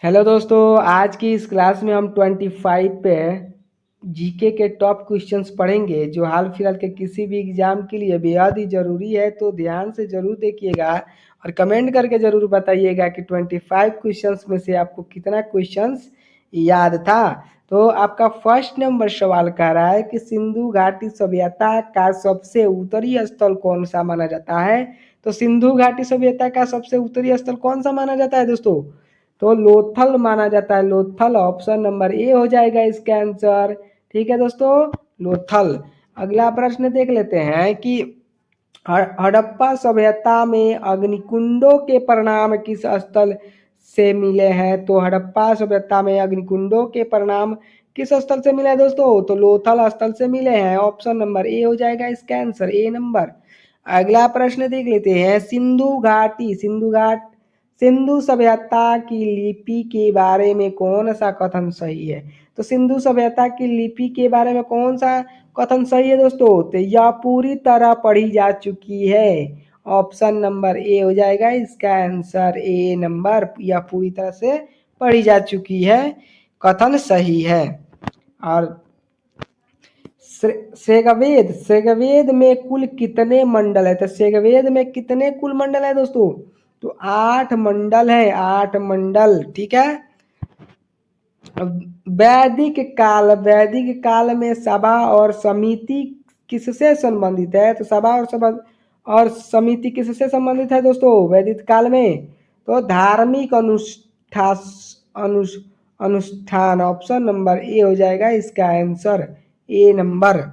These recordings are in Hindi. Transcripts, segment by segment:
हेलो दोस्तों, आज की इस क्लास में हम 25 पे जीके के टॉप क्वेश्चंस पढ़ेंगे जो हाल फिलहाल के किसी भी एग्जाम के लिए बेहद ही ज़रूरी है। तो ध्यान से ज़रूर देखिएगा और कमेंट करके ज़रूर बताइएगा कि 25 क्वेश्चंस में से आपको कितना क्वेश्चंस याद था। तो आपका फर्स्ट नंबर सवाल कह रहा है कि सिंधु घाटी सभ्यता का सबसे उत्तरी स्थल कौन सा माना जाता है। तो सिंधु घाटी सभ्यता का सबसे उत्तरी स्थल कौन सा माना जाता है दोस्तों? तो लोथल माना जाता है। लोथल ऑप्शन नंबर ए हो जाएगा इसका आंसर। ठीक है दोस्तों, लोथल। अगला प्रश्न देख लेते हैं कि हड़प्पा सभ्यता में अग्निकुंडों के परिणाम किस स्थल से मिले हैं। तो हड़प्पा सभ्यता में अग्निकुंडों के परिणाम किस स्थल से मिले हैं दोस्तों? तो लोथल स्थल से मिले हैं। ऑप्शन नंबर ए हो जाएगा इसका आंसर, ए नंबर। अगला प्रश्न देख लेते हैं, सिंधु सभ्यता की लिपि के बारे में कौन सा कथन सही है। तो सिंधु सभ्यता की लिपि के बारे में कौन सा कथन सही है दोस्तों? तो यह पूरी तरह पढ़ी जा चुकी है। ऑप्शन नंबर ए हो जाएगा इसका आंसर, ए नंबर। यह पूरी तरह से पढ़ी जा चुकी है, कथन सही है। और ऋग्वेद में कुल कितने मंडल है। तो ऋग्वेद में कितने कुल मंडल है दोस्तों? तो 8 मंडल है, 8 मंडल। ठीक है। वैदिक काल में सभा और समिति किससे संबंधित है। तो सभा और समिति किससे संबंधित है दोस्तों वैदिक काल में? तो धार्मिक अनुष्ठान। ऑप्शन नंबर ए हो जाएगा इसका आंसर, ए नंबर।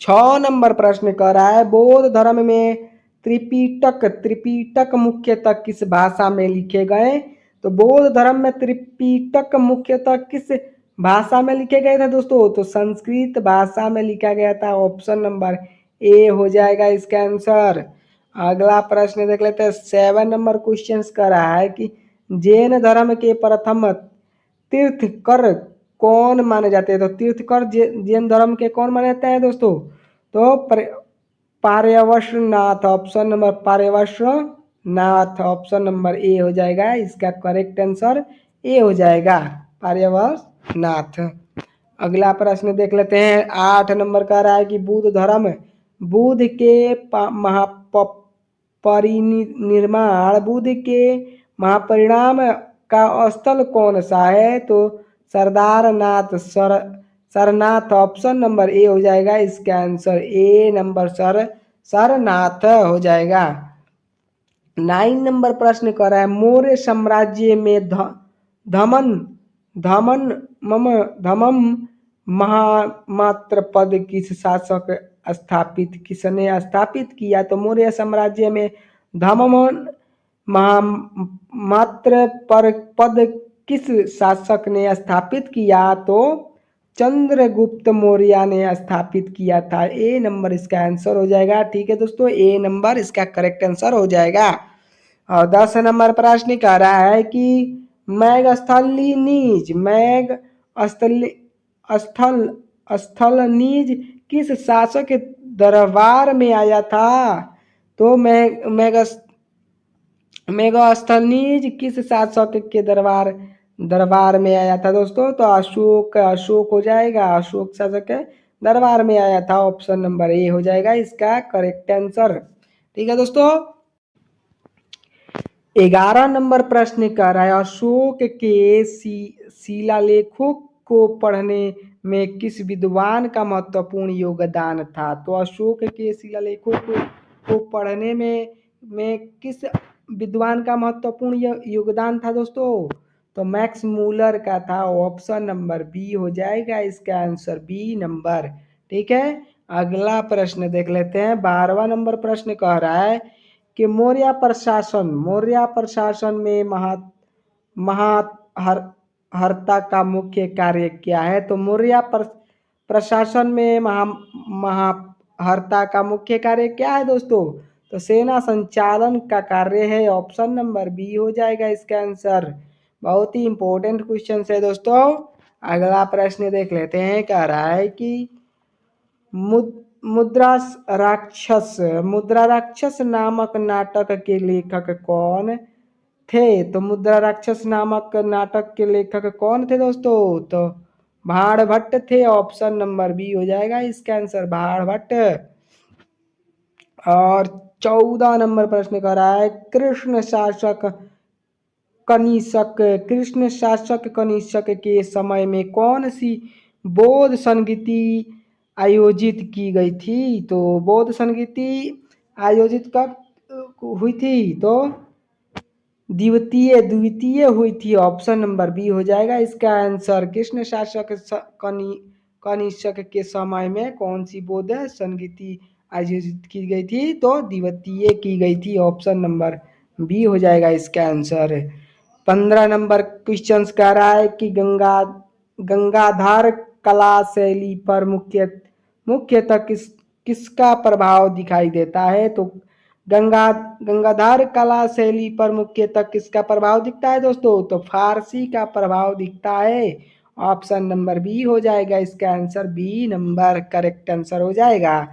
6 नंबर प्रश्न कर रहा है, बौद्ध धर्म में त्रिपिटक मुख्यतः किस भाषा में लिखे गए। तो बौद्ध धर्म में त्रिपिटक मुख्यतः किस भाषा में लिखे गए थे दोस्तों? तो संस्कृत भाषा में लिखा गया था। ऑप्शन नंबर ए हो जाएगा इसका आंसर। अगला प्रश्न देख लेते हैं, 7 नंबर क्वेश्चन कर रहा है कि जैन धर्म के प्रथम तीर्थकर कौन माने जाते हैं। तो तीर्थकर जैन धर्म के कौन माने जाते हैं दोस्तों? तो पार्यवश्यनाथ। ऑप्शन नंबर पार्यवश्यनाथ। ऑप्शन नंबर ए हो जाएगा इसका करेक्ट आंसर, ए हो जाएगा पार्यवश्यनाथ। अगला प्रश्न देख लेते हैं, 8 नंबर का रहा है कि बुद्ध के महापरिनिर्वाण का स्थल कौन सा है। तो सरनाथ। ऑप्शन नंबर ए हो जाएगा इसका आंसर, ए नंबर, सरनाथ हो जाएगा। 9 नंबर प्रश्न कर रहा है, मौर्य साम्राज्य में धमम महामात्र पद किस शासक किसने स्थापित किया। तो मौर्य साम्राज्य में धमम महामात्र पद किस शासक ने स्थापित किया। तो चंद्रगुप्त मौर्य ने स्थापित किया था। ए नंबर इसका आंसर हो जाएगा। ठीक है दोस्तों, ए नंबर इसका करेक्ट आंसर हो जाएगा। और 10 नंबर प्रश्न कह रहा है कि स्थलनीज किस शासक के दरबार में आया था। तो मेगास्थनीज किस शासक के दरबार में आया था दोस्तों? तो अशोक हो जाएगा, अशोक शासक के दरबार में आया था। ऑप्शन नंबर ए हो जाएगा इसका करेक्ट आंसर। ठीक है दोस्तों, 11 नंबर प्रश्न कर रहा है, अशोक के शिलालेखों को पढ़ने में किस विद्वान का महत्वपूर्ण योगदान था। तो अशोक के शिलालेखों को पढ़ने में किस विद्वान का महत्वपूर्ण योगदान था दोस्तों? तो मैक्स मूलर का था। ऑप्शन नंबर बी हो जाएगा इसका आंसर, बी नंबर। ठीक है। अगला प्रश्न देख लेते हैं, 12वां नंबर प्रश्न कह रहा है कि मौर्य प्रशासन में महाहर्ता का मुख्य कार्य क्या है। तो मौर्य प्रशासन में महाहर्ता का मुख्य कार्य क्या है दोस्तों? तो सेना संचालन का कार्य है। ऑप्शन नंबर बी हो जाएगा इसका आंसर। बहुत ही इंपॉर्टेंट क्वेश्चन है दोस्तों। अगला प्रश्न देख लेते हैं, कह रहा है कि मुद्रा राक्षस नामक नाटक के लेखक कौन थे। तो मुद्रा राक्षस नामक नाटक के लेखक कौन थे दोस्तों? तो भाण भट्ट थे। ऑप्शन नंबर बी हो जाएगा इसका आंसर, भाण भट्ट। और 14 नंबर प्रश्न कर रहा है, कृष्ण शासक कनिष्क के समय में कौन सी बौद्ध संगीति आयोजित की गई थी? तो बौद्ध संगीति आयोजित कब हुई थी? तो द्वितीय हुई थी। ऑप्शन नंबर बी हो जाएगा इसका आंसर। कृष्ण शासक कनिष्क के समय में कौन सी बौद्ध संगीति आयोजित की गई थी? तो द्वितीय की गई थी। ऑप्शन नंबर बी हो जाएगा इसका आंसर। 15 नंबर क्वेश्चन कह रहा है कि गंगाधार कला शैली पर मुख्यतः किसका प्रभाव दिखाई देता है? तो गंगाधार कला शैली पर मुख्यतः किसका प्रभाव दिखता है दोस्तों? तो फारसी का प्रभाव दिखता है। ऑप्शन नंबर बी हो जाएगा इसका answer, B number correct answer हो जाएगा।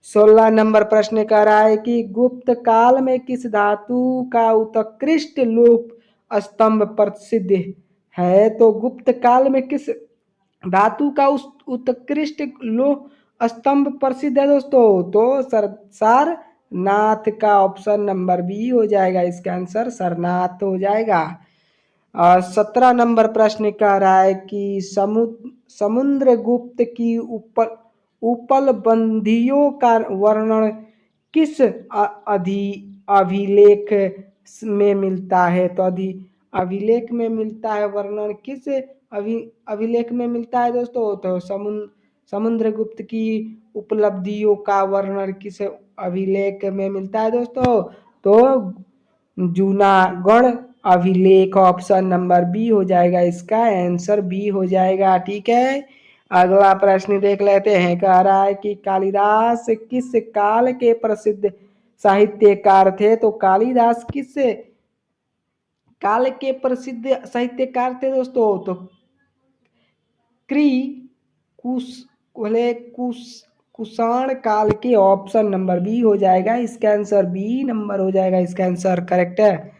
16 नंबर प्रश्न कह रहा है कि गुप्त काल में किस धातु का उत्कृष्ट लोक स्तंभ प्रसिद्ध है? तो गुप्त काल में किस धातु का उस उत्कृष्ट लोह स्तंभ प्रसिद्ध है दोस्तों? तो सरनाथ का। ऑप्शन नंबर बी हो जाएगा इसका आंसर, सरनाथ हो जाएगा। और 17 नंबर प्रश्न कह रहा है कि समुद्रगुप्त की उपलब्धियों का वर्णन किस अभिलेख में मिलता है? तो अभिलेख में मिलता है वर्णन किस अभिलेख में मिलता है दोस्तों? तो समुद्रगुप्त की उपलब्धियों का वर्णन किस अभिलेख में मिलता है दोस्तों? तो जूनागढ़ अभिलेख। ऑप्शन नंबर बी हो जाएगा इसका आंसर, बी हो जाएगा। ठीक है, अगला प्रश्न देख लेते हैं। कह रहा है कि कालिदास किस काल के प्रसिद्ध साहित्यकार थे? तो कालिदास किस काल के प्रसिद्ध साहित्यकार थे दोस्तों? तो कुषाण काल के। ऑप्शन नंबर बी हो जाएगा इसका आंसर, बी नंबर हो जाएगा इसका आंसर करेक्ट है।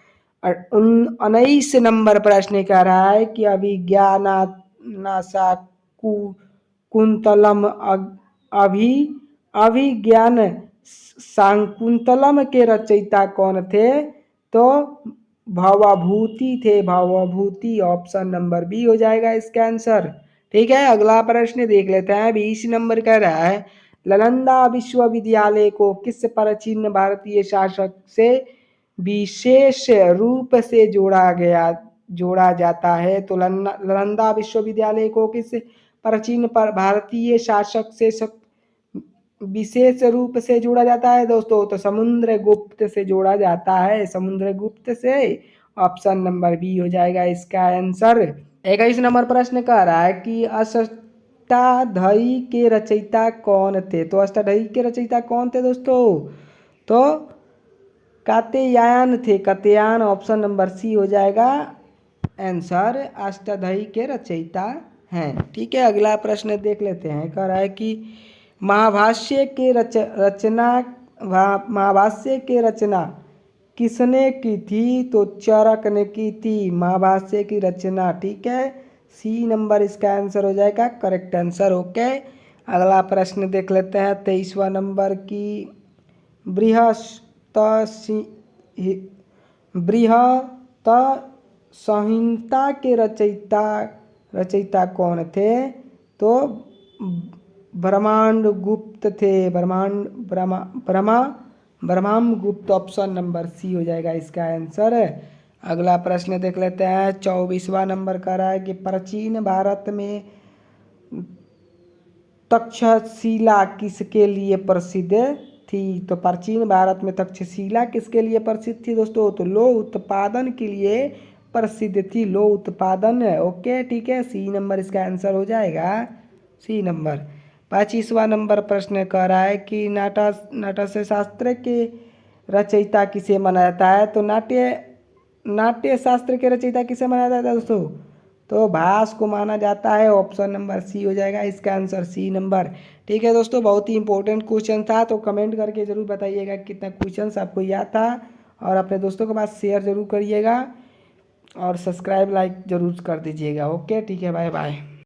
19 नंबर प्रश्न कह रहा है कि अभिज्ञानासा कुंतलम अभिज्ञान शाकुंतलम के रचयिता कौन थे? तो भवभूति थे, भवभूति। ऑप्शन नंबर बी हो जाएगा इसका आंसर। ठीक है, अगला प्रश्न देख लेते हैं। 20 नंबर कह रहा है, नालंदा विश्वविद्यालय को किस प्राचीन भारतीय शासक से विशेष रूप से जोड़ा जाता है? तो नालंदा विश्वविद्यालय को किस प्राचीन भारतीय शासक से विशेष रूप से जोड़ा जाता है दोस्तों? तो समुद्रगुप्त से जोड़ा जाता है, समुद्रगुप्त से। ऑप्शन नंबर बी हो जाएगा इसका आंसर। 21 नंबर प्रश्न कह रहा है कि अष्टाध्यायी के रचयिता कौन थे? तो अष्टाध्यायी के रचयिता कौन थे दोस्तों? तो कात्यायन थे, कात्यायन। ऑप्शन नंबर सी हो जाएगा आंसर, अष्टाध्यायी के रचयिता हैं। ठीक है, अगला प्रश्न देख लेते हैं। कह रहा है कि महाभाष्य के रचना किसने की थी? तो चरक ने की थी महाभाष्य की रचना। ठीक है, सी नंबर इसका आंसर हो जाएगा करेक्ट आंसर। ओके, अगला प्रश्न देख लेते हैं। 23वां नंबर की बृहत संहिता के रचयिता कौन थे? तो ब्रह्मांडगुप्त थे, ब्रह्मगुप्त। ऑप्शन नंबर सी हो जाएगा इसका आंसर। अगला प्रश्न देख लेते हैं। 24वां नंबर कह रहा है कि प्राचीन भारत में तक्षशिला किसके लिए प्रसिद्ध थी? तो प्राचीन भारत में तक्षशिला किसके लिए प्रसिद्ध थी दोस्तों? तो लौह उत्पादन के लिए प्रसिद्ध थी, लौह उत्पादन। ओके, ठीक है, सी नंबर इसका आंसर हो जाएगा, सी नंबर। 25वां नंबर प्रश्न कह रहा है कि नाट्य शास्त्र के रचयिता किसे माना जाता है? तो नाट्य शास्त्र के रचयिता किसे माना जाता है दोस्तों? तो भास को माना जाता है। ऑप्शन नंबर सी हो जाएगा इसका आंसर, सी नंबर। ठीक है दोस्तों, बहुत ही इंपॉर्टेंट क्वेश्चन था, तो कमेंट करके ज़रूर बताइएगा कितना क्वेश्चन आपको याद था, और अपने दोस्तों के पास शेयर ज़रूर करिएगा। और सब्सक्राइब लाइक ज़रूर कर दीजिएगा। ओके ठीक है, बाय बाय।